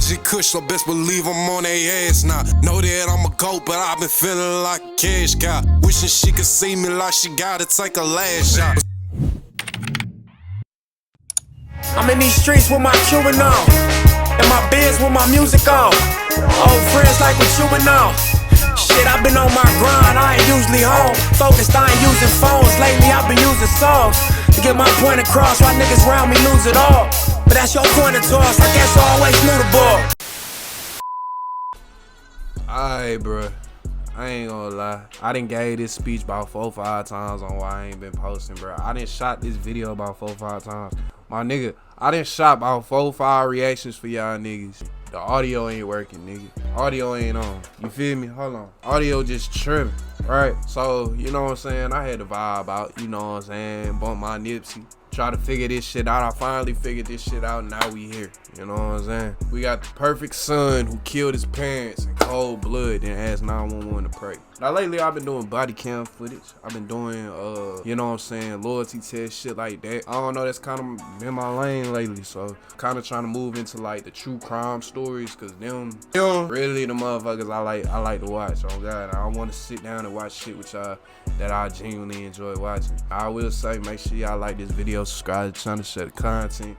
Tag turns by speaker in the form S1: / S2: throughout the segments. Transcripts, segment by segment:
S1: G Kush, so best believe I'm on they ass now. Know that I'm a goat, but I've been feeling like a cash cow. Wishing she could see me like she gotta take a last shot.
S2: I'm in these streets with my Cuban on, and my biz with my music on. Old friends like we chewing on. Shit, I've been on my grind, I ain't usually home. Focused, I ain't using phones. Lately, I've been using songs to get my point across. Why niggas around me lose it all? But that's your point of toss, I guess I always knew the ball.
S3: Alright, bruh. I ain't gonna lie. I done gave this speech about 4 or 5 times on why I ain't been posting, bro. I done shot this video about 4 or 5 times. My nigga, I done shot about 4 or 5 reactions for y'all niggas. The audio ain't working, nigga. Audio ain't on. You feel me? Hold on. Audio just tripping, right? So, you know what I'm saying? I had to vibe out, you know what I'm saying? Bump my Nipsey. Try to figure this shit out. I finally figured this shit out. Now we here. You know what I'm saying? We got the perfect son who killed his parents in cold blood and asked 911 to pray. Now lately I've been doing body cam footage. I've been doing you know what I'm saying, loyalty test, shit like that. I don't know, that's kind of been my lane lately. So kind of trying to move into like the true crime stories, cause them really the motherfuckers I like to watch. Oh God, I want to sit down and watch shit with y'all that I genuinely enjoy watching. I will say, make sure y'all like this video, subscribe to the channel, share the content.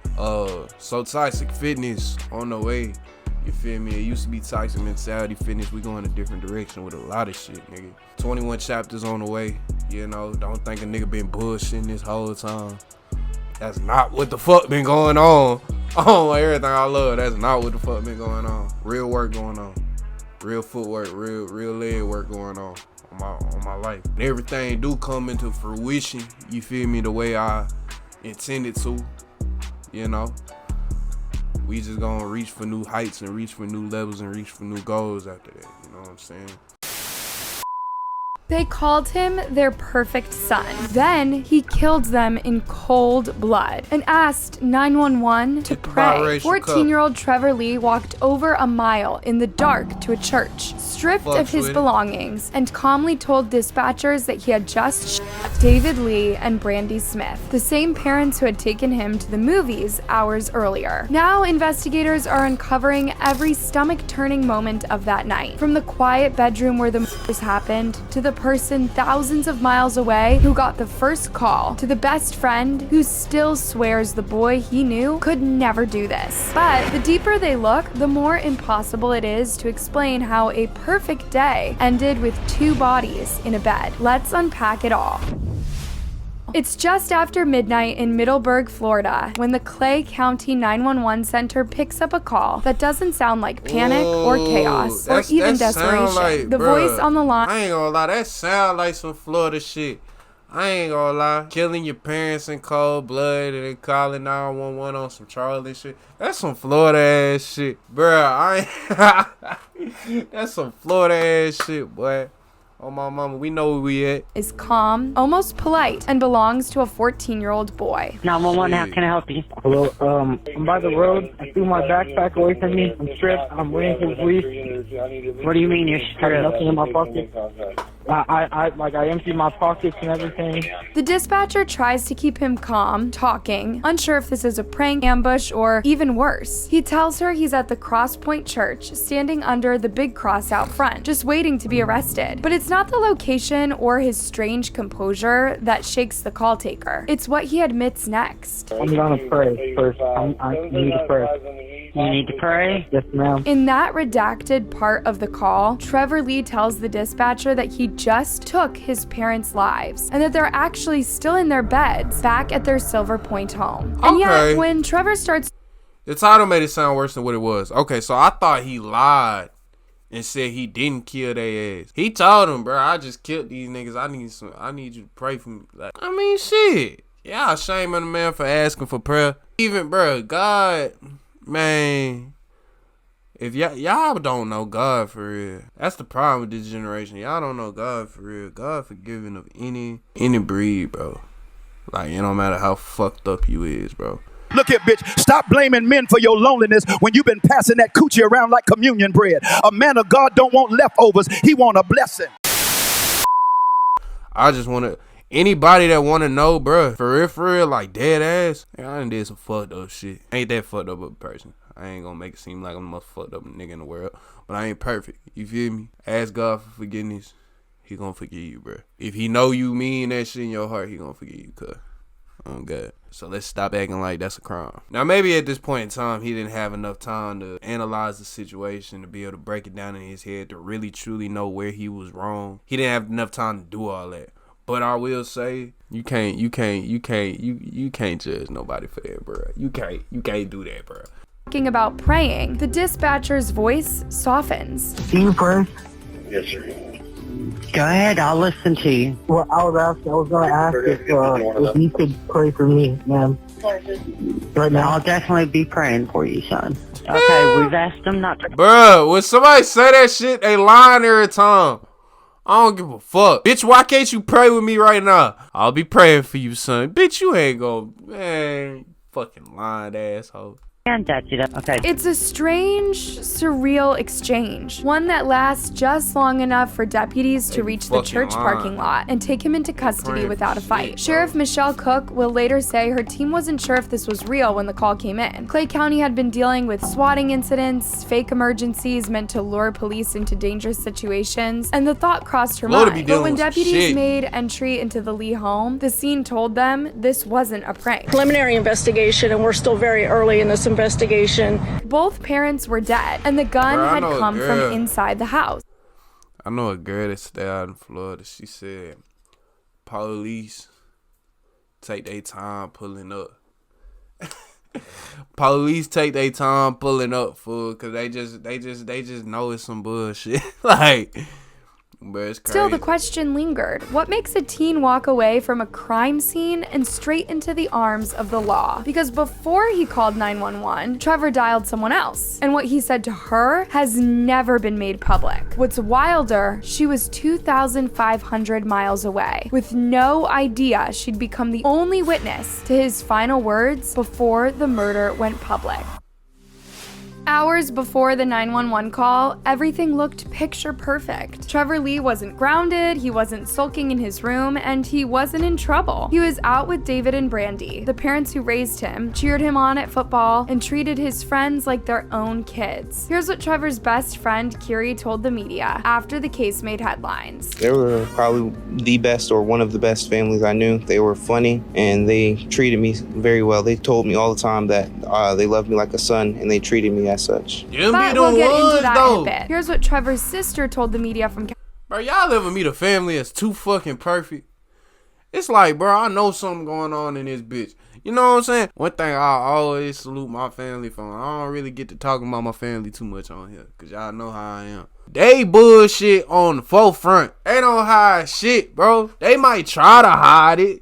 S3: Toxic Fitness on the way. You feel me? It used to be Toxic Mentality Fitness. We going a different direction with a lot of shit, nigga. 21 chapters on the way. You know, don't think a nigga been bullshitting this whole time. That's not what the fuck been going on. Oh, everything I love, that's not what the fuck been going on. Real work going on. Real footwork, real leg work going on my life. And everything do come into fruition, you feel me, the way I intended to, you know. We just gonna reach for new heights and reach for new levels and reach for new goals after that, you know what I'm saying?
S4: They called him their perfect son. Then he killed them in cold blood and asked 911 to pray. 14-year-old Trevor Lee walked over a mile in the dark to a church, stripped of his belongings, and calmly told dispatchers that he had just shot David Lee and Brandy Smith, the same parents who had taken him to the movies hours earlier. Now investigators are uncovering every stomach-turning moment of that night, from the quiet bedroom where the murders happened to the person thousands of miles away who got the first call, to the best friend who still swears the boy he knew could never do this. But the deeper they look, the more impossible it is to explain how a perfect day ended with 2 bodies in a bed. Let's unpack it all. It's just after midnight in Middleburg, Florida, when the Clay County 911 center picks up a call that doesn't sound like panic or chaos or even desperation.
S3: Like,
S4: the voice on the line.
S3: I ain't gonna lie, that sound like some Florida shit. I ain't gonna lie. Killing your parents in cold blood and then calling 911 on some Charlie shit. That's some Florida ass shit, bruh. That's some Florida ass shit, boy. Oh, my mama, we know where we at.
S4: Is calm, almost polite, and belongs to a 14-year-old boy.
S5: 911, how can I help you?
S6: Hello, I'm by the road. I threw my backpack away from me. I'm stripped. I'm waiting for the police.
S5: What do you mean you're
S6: I have
S5: stripped?
S6: nothing in my pocket. I emptied my pockets and everything.
S4: The dispatcher tries to keep him calm, talking, unsure if this is a prank, ambush, or even worse. He tells her he's at the Cross Point Church, standing under the big cross out front, just waiting to be arrested. But it's not the location or his strange composure that shakes the call taker. It's what he admits next.
S6: I'm gonna pray first. I need to pray.
S5: You need to pray?
S6: Yes, ma'am.
S4: In that redacted part of the call, Trevor Lee tells the dispatcher that he just took his parents' lives and that they're actually still in their beds back at their Silver Point home. And yet, when Trevor starts...
S3: The title made it sound worse than what it was. Okay, so I thought he lied and said he didn't kill their ass. He told him, bro, I just killed these niggas. I need you to pray for me. Like, I mean, shit. Yeah, shame on the man for asking for prayer. Even, bro, God... Man, if y'all don't know God for real, that's the problem with this generation. Y'all don't know God for real. God forgiving of any breed, bro. Like, it don't matter how fucked up you is, bro.
S7: Look here, bitch. Stop blaming men for your loneliness when you've been passing that coochie around like communion bread. A man of God don't want leftovers. He want a blessing.
S3: I just want to... Anybody that want to know, bro, for real, like dead ass, man, I done did some fucked up shit. Ain't that fucked up of a person. I ain't gonna make it seem like I'm the most fucked up nigga in the world. But I ain't perfect. You feel me? Ask God for forgiveness. He gonna forgive you, bro. If he know you mean that shit in your heart, he gonna forgive you, cuz. Oh, God. So let's stop acting like that's a crime. Now, maybe at this point in time, he didn't have enough time to analyze the situation, to be able to break it down in his head, to really, truly know where he was wrong. He didn't have enough time to do all that. But I will say, you can't judge nobody for that, bro. You can't do that, bro.
S4: Talking about praying, the dispatcher's voice softens.
S5: Do you pray?
S8: Yes, sir.
S5: Go ahead, I'll listen to you.
S6: Well, I was going to ask if you could pray for me, ma'am.
S5: Right now, I'll definitely be praying for you, son. Okay, we've asked them not to.
S3: Bruh, when somebody say that shit, they lying every time. I don't give a fuck. Bitch, why can't you pray with me right now? I'll be praying for you, son. Bitch, you ain't gonna, man, fucking lying asshole.
S5: And touch it up. Okay.
S4: It's a strange, surreal exchange. One that lasts just long enough for deputies to reach the church parking lot and take him into custody without a fight. Sheriff Michelle Cook will later say her team wasn't sure if this was real when the call came in. Clay County had been dealing with swatting incidents, fake emergencies meant to lure police into dangerous situations, and the thought crossed her mind. But when deputies made entry into the Lee home, the scene told them this wasn't a prank.
S9: Preliminary investigation, and we're still very early in this investigation.
S4: Both parents were dead, and the gun had come from inside the house.
S3: I know a girl that stayed out in Florida. She said, police take their time pulling up. Police take their time pulling up, fool, cause they just know it's some bullshit. Like, but it's crazy.
S4: Still, the question lingered. What makes a teen walk away from a crime scene and straight into the arms of the law? Because before he called 911, Trevor dialed someone else. And what he said to her has never been made public. What's wilder, she was 2,500 miles away, with no idea she'd become the only witness to his final words before the murder went public. Hours before the 911 call, everything looked picture perfect. Trevor Lee wasn't grounded, he wasn't sulking in his room, and he wasn't in trouble. He was out with David and Brandy. The parents who raised him cheered him on at football and treated his friends like their own kids. Here's what Trevor's best friend, Kiri, told the media after the case made headlines.
S10: They were probably the best or one of the best families I knew. They were funny and they treated me very well. They told me all the time that they loved me like a son and they treated me as such.
S4: But we'll get into that in a bit. Here's what Trevor's sister told the media from...
S3: Bro, y'all ever meet a family that's too fucking perfect? It's like, bro, I know something going on in this bitch. You know what I'm saying? One thing I always salute my family for, I don't really get to talking about my family too much on here, because y'all know how I am. They bullshit on the forefront. They don't hide shit, bro. They might try to hide it,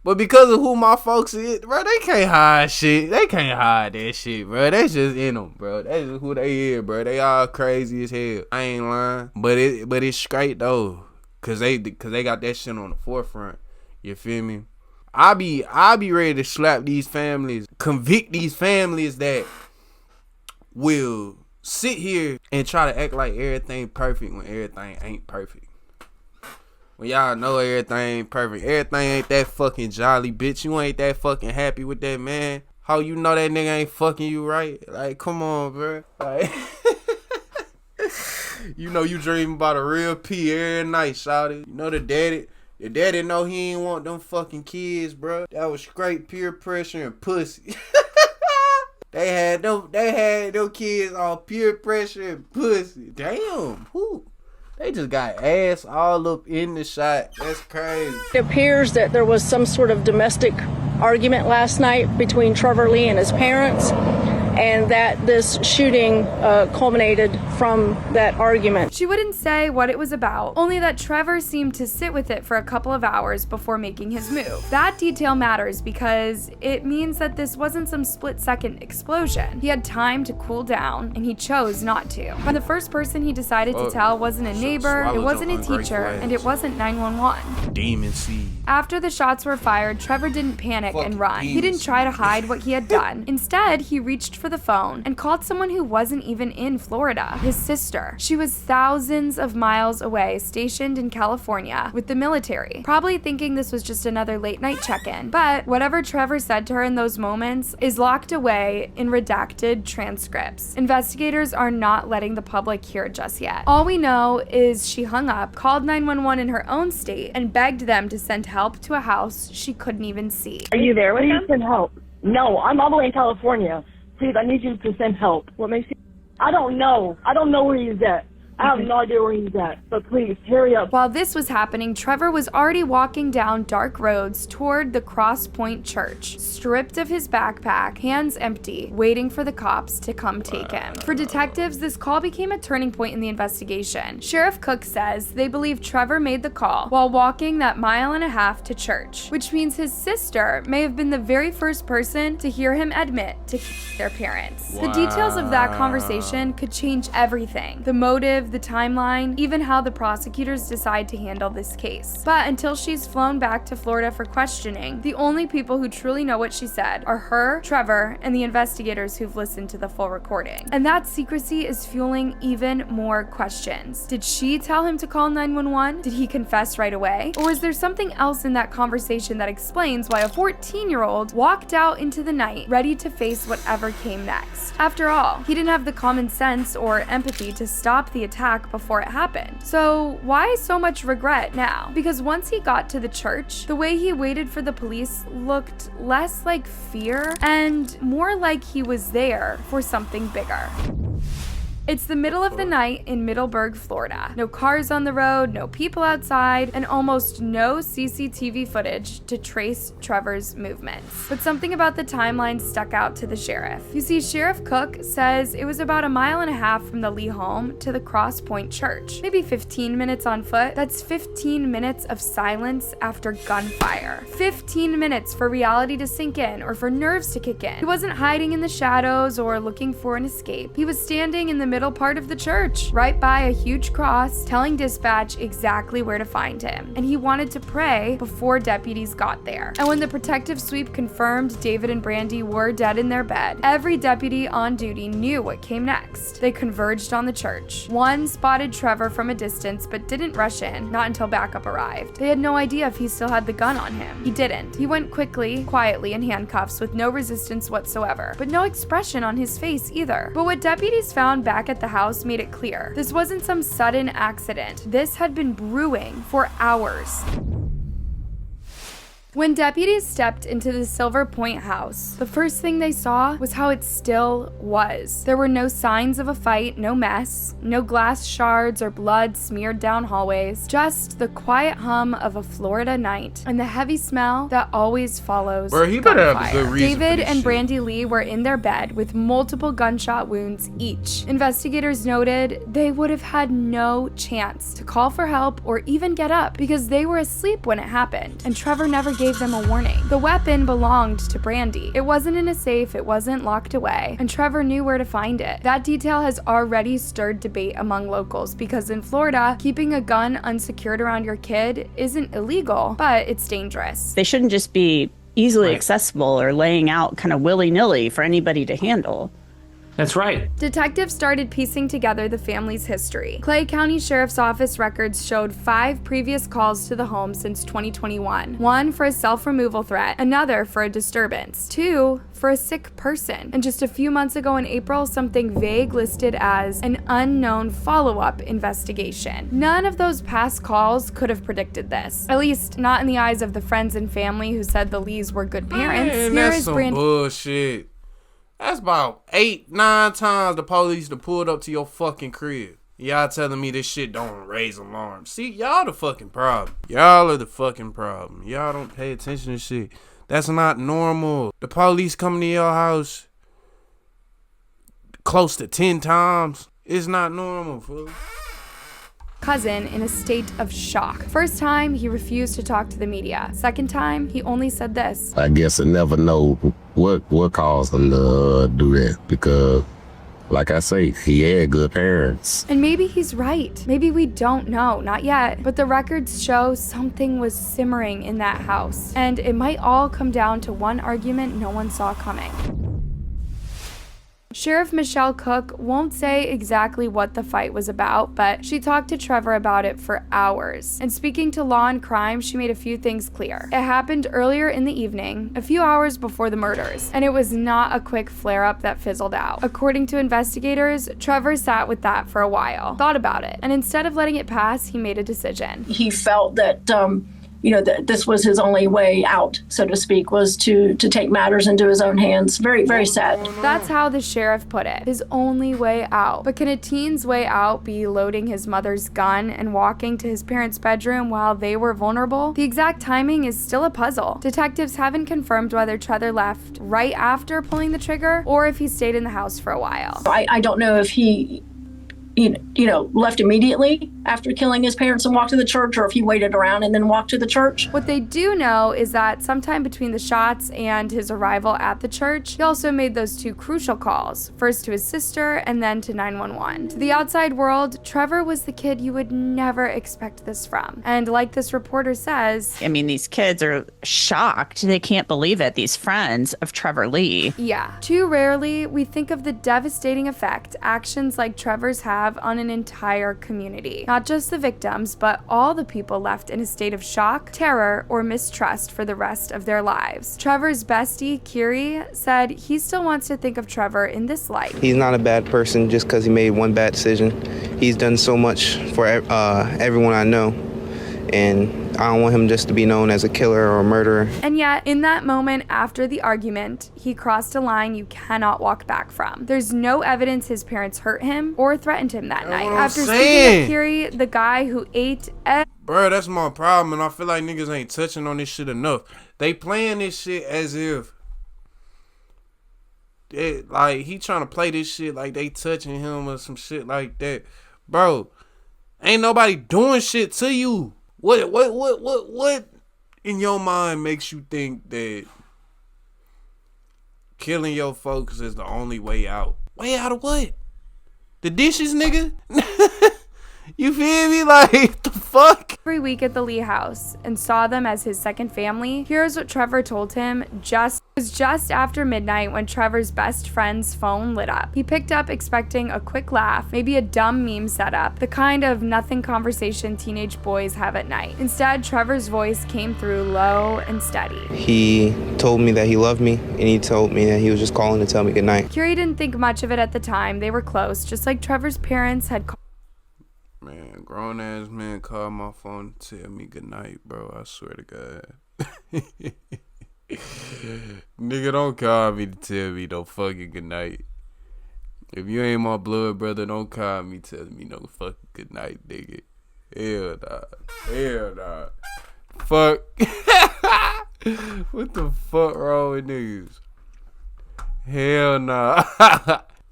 S3: but because of who my folks is, bro, they can't hide shit. They can't hide that shit, bro. That's just in them, bro. That's just who they is, bro. They all crazy as hell. I ain't lying. But it's straight, though. Cause they got that shit on the forefront. You feel me? I be ready to slap these families, convict these families that will sit here and try to act like everything perfect when everything ain't perfect. When y'all know everything ain't perfect. Everything ain't that fucking jolly, bitch. You ain't that fucking happy with that man. How you know that nigga ain't fucking you right? Like, come on, bro. Like, you know you dream about a real P every night, shawty. You know the daddy know he ain't want them fucking kids, bro. That was straight peer pressure and pussy. They had them kids on peer pressure and pussy. Damn, who? They just got ass all up in the shot. That's crazy.
S9: It appears that there was some sort of domestic argument last night between Trevor Lee and his parents, and that this shooting culminated from that argument.
S4: She wouldn't say what it was about, only that Trevor seemed to sit with it for a couple of hours before making his move. That detail matters because it means that this wasn't some split-second explosion. He had time to cool down, and he chose not to. And the first person he decided to tell wasn't a neighbor, it wasn't a teacher, and it wasn't 911.
S3: Demon seed.
S4: After the shots were fired, Trevor didn't panic and run. He didn't try to hide what he had done. Instead, he reached for the phone and called someone who wasn't even in Florida, his sister. She was thousands of miles away, stationed in California with the military, probably thinking this was just another late night check-in. But whatever Trevor said to her in those moments is locked away in redacted transcripts. Investigators are not letting the public hear just yet. All we know is she hung up, called 911 in her own state, and begged them to send help to a house she couldn't even see.
S8: Are you there with him?
S6: Please send help. No, I'm all the way in California. Please, I need you to send help.
S8: What makes you?
S6: I don't know. I don't know where he's at. I have no idea where he's at, but please, hurry up.
S4: While this was happening, Trevor was already walking down dark roads toward the Cross Point Church, stripped of his backpack, hands empty, waiting for the cops to come take him. For detectives, this call became a turning point in the investigation. Sheriff Cook says they believe Trevor made the call while walking that 1.5 miles to church, which means his sister may have been the very first person to hear him admit to their parents. The details of that conversation could change everything. The motive, the timeline, even how the prosecutors decide to handle this case. But until she's flown back to Florida for questioning, the only people who truly know what she said are her, Trevor, and the investigators who've listened to the full recording. And that secrecy is fueling even more questions. Did she tell him to call 911? Did he confess right away? Or is there something else in that conversation that explains why a 14-year-old walked out into the night ready to face whatever came next? After all, he didn't have the common sense or empathy to stop the attack before it happened. So why so much regret now? Because once he got to the church, the way he waited for the police looked less like fear and more like he was there for something bigger. It's the middle of the night in Middleburg, Florida. No cars on the road, no people outside, and almost no CCTV footage to trace Trevor's movements. But something about the timeline stuck out to the sheriff. You see, Sheriff Cook says it was about 1.5 miles from the Lee home to the Cross Point Church. Maybe 15 minutes on foot. That's 15 minutes of silence after gunfire. 15 minutes for reality to sink in or for nerves to kick in. He wasn't hiding in the shadows or looking for an escape. He was standing in the middle part of the church, right by a huge cross, telling dispatch exactly where to find him. And he wanted to pray before deputies got there. And when the protective sweep confirmed David and Brandy were dead in their bed, every deputy on duty knew what came next. They converged on the church. One spotted Trevor from a distance but didn't rush in, not until backup arrived. They had no idea if he still had the gun on him. He didn't. He went quickly, quietly in handcuffs with no resistance whatsoever, but no expression on his face either. But what deputies found back at the house made it clear. This wasn't some sudden accident. This had been brewing for hours. When deputies stepped into the Silver Point house, the first thing they saw was how it still was. There were no signs of a fight, no mess, no glass shards or blood smeared down hallways, just the quiet hum of a Florida night and the heavy smell that always follows gunfire. David and Brandy Lee were in their bed with multiple gunshot wounds each. Investigators noted they would have had no chance to call for help or even get up because they were asleep when it happened, and Trevor never gave them a warning. The weapon belonged to Brandy. It wasn't in a safe, it wasn't locked away, and Trevor knew where to find it. That detail has already stirred debate among locals because in Florida, keeping a gun unsecured around your kid isn't illegal, but it's dangerous.
S11: They shouldn't just be easily accessible or laying out kind of willy-nilly for anybody to handle.
S12: That's right.
S4: Detectives started piecing together the family's history. Clay County Sheriff's Office records showed 5 previous calls to the home since 2021. 1 for a self-removal threat, another for a disturbance, 2 for a sick person. And just a few months ago in April, something vague listed as an unknown follow-up investigation. None of those past calls could have predicted this. At least not in the eyes of the friends and family who said the Lees were good parents.
S3: Man, that's some bullshit. That's about 8-9 times the police done pulled up to your fucking crib. Y'all telling me this shit don't raise alarms. See, y'all the fucking problem. Y'all are the fucking problem. Y'all don't pay attention to shit. That's not normal. The police coming to your house close to 10 times. It's not normal, fool.
S4: Cousin in a state of shock. First time, he refused to talk to the media. Second time, he only said this.
S13: I guess I never know what caused them to do that, because
S8: Like I say, he had good parents.
S4: And maybe he's right. Maybe we don't know, not yet. But the records show something was simmering in that house. And it might all come down to one argument no one saw coming. Sheriff Michelle Cook won't say exactly what the fight was about, but she talked to Trevor about it for hours. And speaking to Law and Crime, she made a few things clear. It happened earlier in the evening, a few hours before the murders, and it was not a quick flare-up that fizzled out. According to investigators, Trevor sat with that for a while, thought about it, and instead of letting it pass, he made a decision.
S9: He felt that that this was his only way out, so to speak, was to take matters into his own hands. Very, very sad.
S4: That's how the sheriff put it, his only way out. But can a teen's way out be loading his mother's gun and walking to his parents' bedroom while they were vulnerable? The exact timing is still a puzzle. Detectives haven't confirmed whether Trevor left right after pulling the trigger or if he stayed in the house for a while.
S9: I don't know if he left immediately after killing his parents and walked to the church, or if he waited around and then walked to the church.
S4: What they do know is that sometime between the shots and his arrival at the church, he also made those two crucial calls, first to his sister and then to 911. To the outside world, Trevor was the kid you would never expect this from. And like this reporter says,
S11: I mean, these kids are shocked. They can't believe it, these friends of Trevor Lee.
S4: Yeah, too rarely we think of the devastating effect actions like Trevor's have on an entire community. Not just the victims, but all the people left in a state of shock, terror, or mistrust for the rest of their lives. Trevor's bestie, Kiri, said he still wants to think of Trevor in this light.
S10: He's not a bad person just because he made one bad decision. He's done so much for everyone I know, and I don't want him just to be known as a killer or a murderer.
S4: And yet, in that moment after the argument, he crossed a line you cannot walk back from. There's no evidence his parents hurt him or threatened him that night. After speaking to Kiri, the guy who ate
S3: Bro, that's my problem, and I feel like niggas ain't touching on this shit enough. They playing this shit as if he trying to play this shit like they touching him or some shit like that. Bro, ain't nobody doing shit to you. What in your mind makes you think that killing your folks is the only way out? Way out of what? The dishes, nigga? You feel me? Like, the fuck?
S4: Every week at the Lee house and saw them as his second family. Here's what Trevor told him just after midnight when Trevor's best friend's phone lit up. He picked up expecting a quick laugh, maybe a dumb meme setup, the kind of nothing conversation teenage boys have at night. Instead, Trevor's voice came through low and steady.
S10: He told me that he loved me, and he told me that he was just calling to tell me goodnight.
S4: Kiri didn't think much of it at the time. They were close, just like Trevor's parents had called.
S3: Man, grown ass man called my phone to tell me goodnight, bro. I swear to God. Nigga, don't call me to tell me no fucking goodnight. If you ain't my blood brother, don't call me telling me no fucking goodnight, nigga. Hell nah. Hell nah. Fuck. What the fuck wrong with niggas? Hell nah.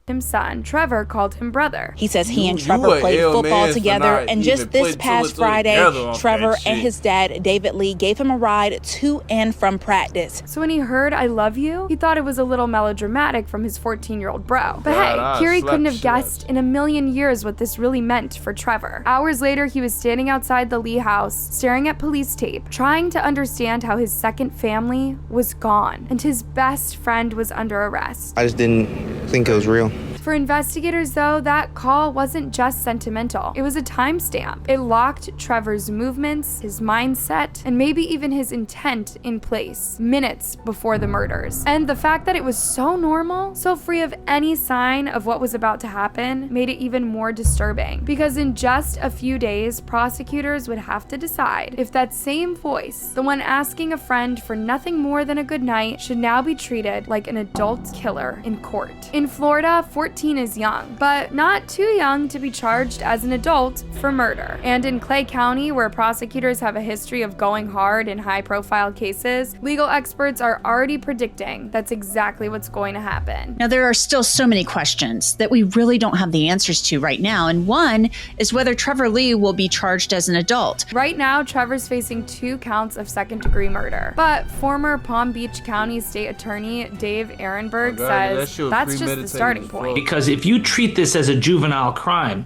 S4: His son, Trevor, called him brother.
S12: He says he and Trevor played football together, and just this past Friday, Trevor and his dad, David Lee, gave him a ride to and from practice.
S4: So when he heard "I love you," he thought it was a little melodramatic from his 14-year-old bro. But hey, Kiri couldn't have guessed in a million years what this really meant for Trevor. Hours later, he was standing outside the Lee house, staring at police tape, trying to understand how his second family was gone, and his best friend was under arrest.
S10: I just didn't think it was real.
S4: For investigators, though, that call wasn't just sentimental. It was a timestamp. It locked Trevor's movements, his mindset, and maybe even his intent in place, minutes before the murders. And the fact that it was so normal, so free of any sign of what was about to happen, made it even more disturbing. Because in just a few days, prosecutors would have to decide if that same voice, the one asking a friend for nothing more than a good night, should now be treated like an adult killer in court. In Florida, 14 is young, but not too young to be charged as an adult for murder. And in Clay County, where prosecutors have a history of going hard in high-profile cases, legal experts are already predicting that's exactly what's going to happen.
S11: Now, there are still so many questions that we really don't have the answers to right now, and one is whether Trevor Lee will be charged as an adult.
S4: Right now, Trevor's facing 2 counts of second-degree murder, but former Palm Beach County State Attorney Dave Ehrenberg says that's just the starting point.
S13: because if you treat this as a juvenile crime,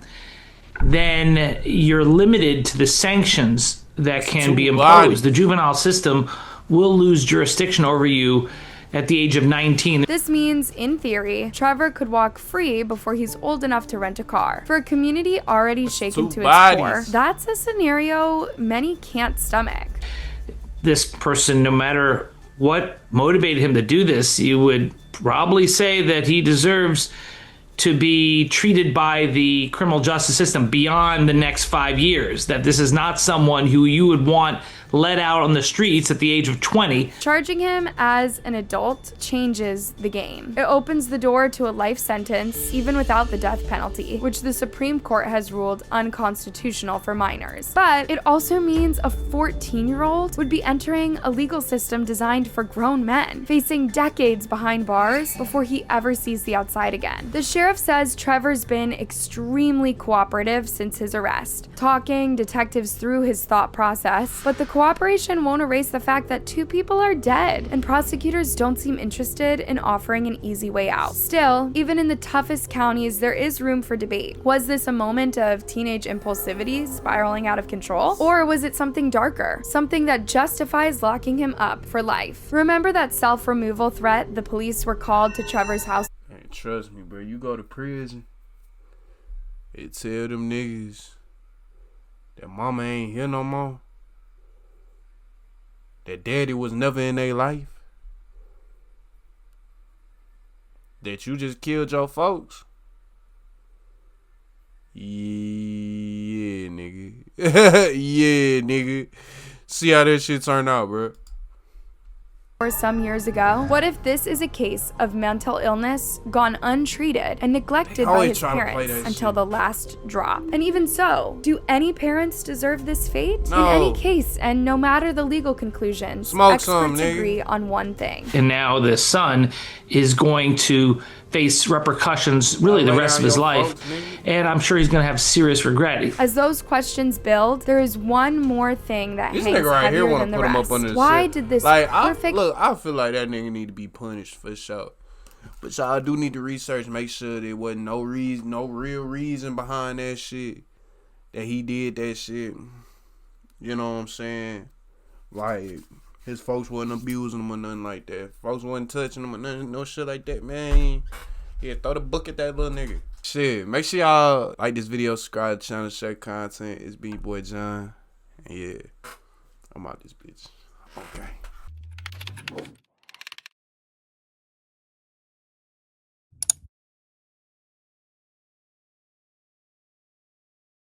S13: then you're limited to the sanctions that can be imposed. The juvenile system will lose jurisdiction over you at the age of 19.
S4: This means, in theory, Trevor could walk free before he's old enough to rent a car. For a community already shaken to its core, that's a scenario many can't stomach.
S13: This person, no matter what motivated him to do this, you would probably say that he deserves to be treated by the criminal justice system beyond the next 5 years. That this is not someone who you would want let out on the streets at the age of 20.
S4: Charging him as an adult changes the game. It opens the door to a life sentence, even without the death penalty, which the Supreme Court has ruled unconstitutional for minors. But it also means a 14-year-old would be entering a legal system designed for grown men, facing decades behind bars before he ever sees the outside again. The sheriff says Trevor's been extremely cooperative since his arrest, talking detectives through his thought process, but the cooperation won't erase the fact that 2 people are dead, and prosecutors don't seem interested in offering an easy way out. Still, even in the toughest counties, there is room for debate. Was this a moment of teenage impulsivity spiraling out of control? Or was it something darker? Something that justifies locking him up for life? Remember that self-removal threat the police were called to Trevor's house?
S3: Hey, trust me, bro. You go to prison, it tell them niggas that mama ain't here no more, that daddy was never in their life, that you just killed your folks. Yeah, nigga. Yeah, nigga. See how that shit turned out, bro.
S4: Or some years ago. What if this is a case of mental illness gone untreated and neglected by his parents until the last drop? And even so, do any parents deserve this fate?
S3: No.
S4: In any case, and no matter the legal conclusions, experts agree on one thing.
S13: And now the son is going to face repercussions really the rest of his life, and I'm sure he's going to have serious regret.
S4: As those questions build, there is one more thing that hangs heavier than the rest. Why did this perfect...
S3: I feel like that nigga need to be punished for sure. But y'all do need to research, make sure there wasn't no real reason behind that shit, that he did that shit. You know what I'm saying? Like, his folks wasn't abusing him or nothing like that. Folks wasn't touching him or nothing, no shit like that, man. Yeah, throw the book at that little nigga. Shit, make sure y'all like this video, subscribe to the channel, share content. It's B-Boy John. And yeah, I'm out this bitch. Okay.